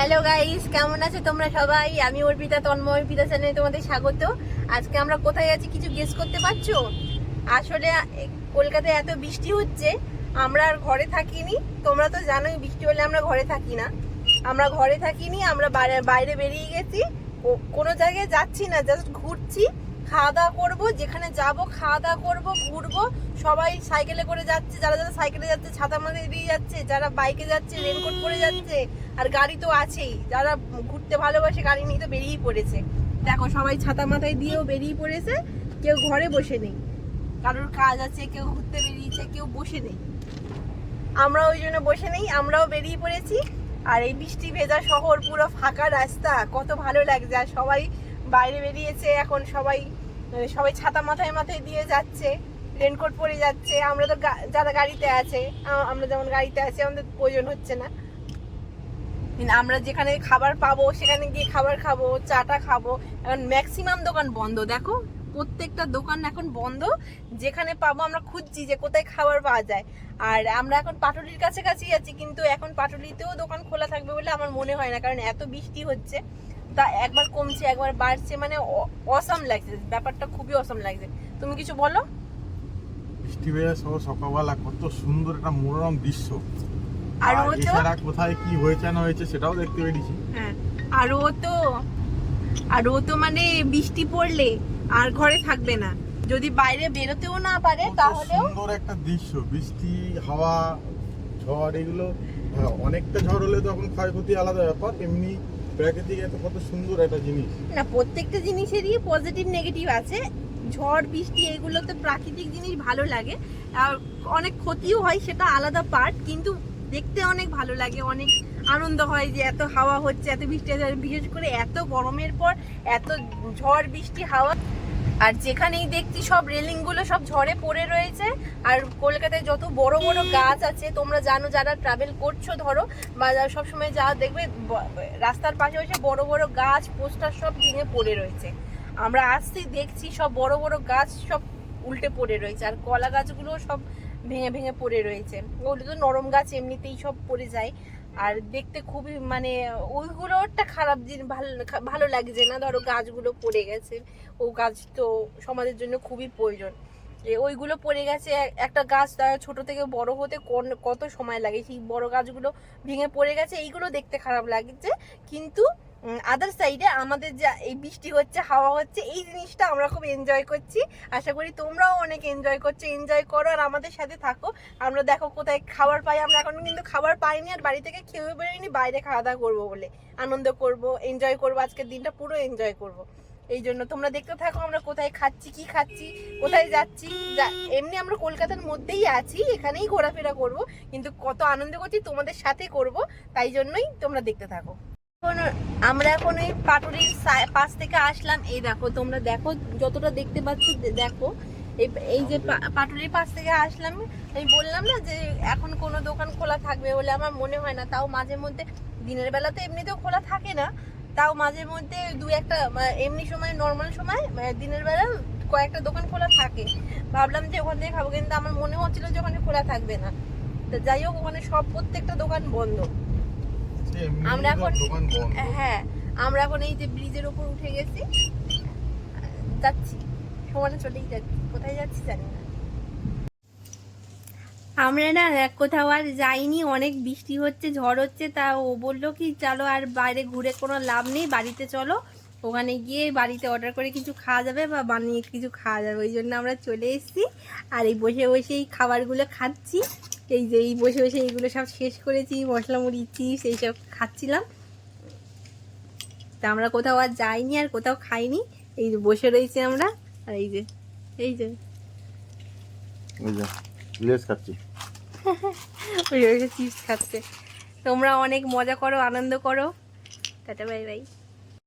Hello guys, কেমন আছো তোমরা সবাই? আমি অর্পিতা, তন্ময় অর্পিতা চ্যানেলে তোমাদের স্বাগত। আজকে আমরা কোথায় আছি কিছু গেস করতে পারছো? আসলে কলকাতায় এত বৃষ্টি হচ্ছে, আমরা আর ঘরে থাকিনি। তোমরা তো জানোই বৃষ্টি হলে আমরা ঘরে থাকি না। আমরা ঘরে থাকিনি, আমরা বাইরে বেরিয়ে গেছি। কোনো জায়গায় যাচ্ছি না, জাস্ট ঘুরছি, খাওয়া দাওয়া করবো। যেখানে যাব খাওয়া দাওয়া করবো, ঘুরবো। সবাই সাইকেলে করে যাচ্ছে, যারা যারা সাইকেলে যাচ্ছে ছাতা মাথায় দিয়ে যাচ্ছে, যারা বাইকে যাচ্ছে রেনকোট পরে যাচ্ছে, আর গাড়ি তো আছেই। যারা ঘুরতে ভালোবাসে গাড়ি নিয়ে তো বেরিয়েই পড়েছে। দেখো সবাই ছাতা মাথায় দিয়েও বেরিয়ে পড়েছে, কেউ ঘরে বসে নেই। কারোর কাজ আছে, কেউ ঘুরতে বেরিয়েছে, কেউ বসে নেই। আমরা ওই জন্য বসে নেই, আমরাও বেরিয়ে পড়েছি। আর এই বৃষ্টি ভেজা শহর, পুরো ফাঁকা রাস্তা, কত ভালো লাগছে। আর সবাই বাইরে বেরিয়েছে এখন, সবাই ছাতা মাথায় মাথায় দিয়ে যাচ্ছে, রেনকোট পরে যাচ্ছে। আমরা তো যারা গাড়িতে আছে, আমরা যেমন গাড়িতে আছি, আমাদের প্রয়োজন হচ্ছে না। আমরা যেখানে খাবার পাবো সেখানে গিয়ে খাবার খাবো, চাটা খাবো। এখন ম্যাক্সিমাম দোকান বন্ধ, দেখো প্রত্যেকটা দোকান এখন বন্ধ। যেখানে পাবো আমরা খুঁজছি যে কোথায় খাবার পাওয়া যায়। আর আমরা এখন পাটুলির কাছাকাছি আছি, কিন্তু এখন পাটুলিতেও দোকান খোলা থাকবে বলে আমার মনে হয় না, কারণ এত বৃষ্টি হচ্ছে। তা একবার কমছে একবার বাড়ছে, মানে অসাম লাগছে ব্যাপারটা, খুবই অসাম লাগছে। তুমি কিছু বলো। বৃষ্টি ভেজা শহর, সকালবেলা কত সুন্দর একটা মনোরম দৃশ্য। আর এছাড়া কোথায় কি হয়েছে না হয়েছে সেটাও দেখতে পেরেছি। হ্যাঁ, আর ও তো মানে বৃষ্টি পড়লে আর ঘরে থাকবে না, যদি বাইরে বেরোতেও না পারে তাহলেও। সুন্দর একটা দৃশ্য, বৃষ্টি, হাওয়া, ঝড়, এগুলো অনেকটা ঝড় হলে তখন ক্ষয়ক্ষতি আলাদা ব্যাপার। এমনি প্রাকৃতিক এত কত সুন্দর একটা জিনিস না, প্রত্যেকটা জিনিসেরই পজিটিভ নেগেটিভ আছে। ঝড় বৃষ্টি এগুলো তো প্রাকৃতিক জিনিস, ভালো লাগে। আর অনেক ক্ষতিও হয়, সেটা আলাদা পার্ট, কিন্তু দেখতে অনেক ভালো লাগে, অনেক আনন্দ হয় যে এত হাওয়া হচ্ছে, এত বৃষ্টি হচ্ছে। বিশেষ করে এত গরমের পর এত ঝড় বৃষ্টি হাওয়া। আর যেখানেই দেখছি সব রেলিং গুলো সব ঝড়ে পড়ে রয়েছে। আর কলকাতায় যত বড় বড় গাছ আছে, তোমরা জানো যারা ট্রাভেল করছো ধরো, বা সবসময় যা দেখবে রাস্তার পাশে পাশে বড় বড় গাছ, পোস্টার সব ভেঙে পড়ে রয়েছে। আমরা আসছি দেখছি সব বড় বড় গাছ সব উল্টে পড়ে রয়েছে, আর কলা গাছগুলো সব ভেঙে ভেঙে পড়ে রয়েছে। ওগুলো তো নরম গাছ, এমনিতেই সব পড়ে যায়। আর দেখতে খুবই মানে ওইগুলো একটা খারাপ জিনিস, ভালো লাগছে না। ধরো গাছগুলো পড়ে গেছে, ও গাছ তো সমাজের জন্য খুবই প্রয়োজন। ওইগুলো পড়ে গেছে। একটা গাছ ছোট থেকে বড় হতে কত সময় লাগে, সেই বড় গাছগুলো ভেঙে পড়ে গেছে, এইগুলো দেখতে খারাপ লাগছে। কিন্তু আদার সাইডে আমাদের যা এই বৃষ্টি হচ্ছে, হাওয়া হচ্ছে, এই জিনিসটা আমরা খুব এনজয় করছি। আশা করি তোমরাও অনেক এনজয় করছো, এনজয় করো আর আমাদের সাথে থাকো। আমরা দেখো কোথায় খাবার পাই, আমরা এখন কিন্তু খাবার পাইনি, আর বাড়ি থেকে খেয়ে বেরোয়নি, বাইরে খাওয়া দাওয়া করবো বলে আনন্দ করব, এনজয় করবো, আজকের দিনটা পুরো এনজয় করব। এই জন্য তোমরা দেখতে থাকো আমরা কোথায় খাচ্ছি, কি খাচ্ছি, কোথায় যাচ্ছি। এমনি আমরা কলকাতার মধ্যেই আছি, এখানেই ঘোরাফেরা করব, কিন্তু কত আনন্দ করছি তোমাদের সাথে করব, তাই জন্যই তোমরা দেখতে থাকো। আমরা এখন ওই পাটুলির পাশ থেকে আসলাম। এই দেখো, তোমরা দেখো যতটা দেখতে পাচ্ছ, দেখো এই যে পাটুলির পাশ থেকে আসলাম। আমি বললাম না যে এখন কোনো দোকান খোলা থাকবে বলে আমার মনে হয় না। তাও মাঝে মধ্যে, দিনের বেলা তো এমনিতেও খোলা থাকে না, তাও মাঝে মধ্যে দু একটা এমনি সময়, নর্মাল সময় দিনের বেলা কয়েকটা দোকান খোলা থাকে। ভাবলাম যে ওখান থেকে খাবো, কিন্তু আমার মনে হচ্ছিল যে ওখানে খোলা থাকবে না। তো যাই হোক, ওখানে সব প্রত্যেকটা দোকান বন্ধ। আমরা এখন, হ্যাঁ, আমরা এখন এই যে ব্রিজের উপর উঠে গেছি, যাচ্ছি, সমানে চলেই যাচ্ছি, কোথায় যাচ্ছি জানি না। আমরা না কোথাও আর যাইনি, অনেক বৃষ্টি হচ্ছে, ঝড় হচ্ছে। তা ও বললো কি চলো আর বাইরে ঘুরে কোনো লাভ নেই, বাড়িতে চলো। ওখানে গিয়ে বাড়িতে অর্ডার করে কিছু খাওয়া যাবে বা বানিয়ে কিছু খাওয়া যাবে। ওই জন্য আমরা চলে এসেছি। আর এই বসে বসে এই খাবারগুলো খাচ্ছি। এই যে এই বসে বসে এইগুলো সব শেষ করেছি, মশলা মুড়ি, চিপস এইসব খাচ্ছিলাম। তা আমরা কোথাও আর যাইনি, আর কোথাও খাইনি, এই যে বসে রয়েছি আমরা। আর এই যে লেস খাচ্ছি, চিপস খাচ্ছে। তোমরা অনেক মজা করো, আনন্দ করো। Tata, bye bye.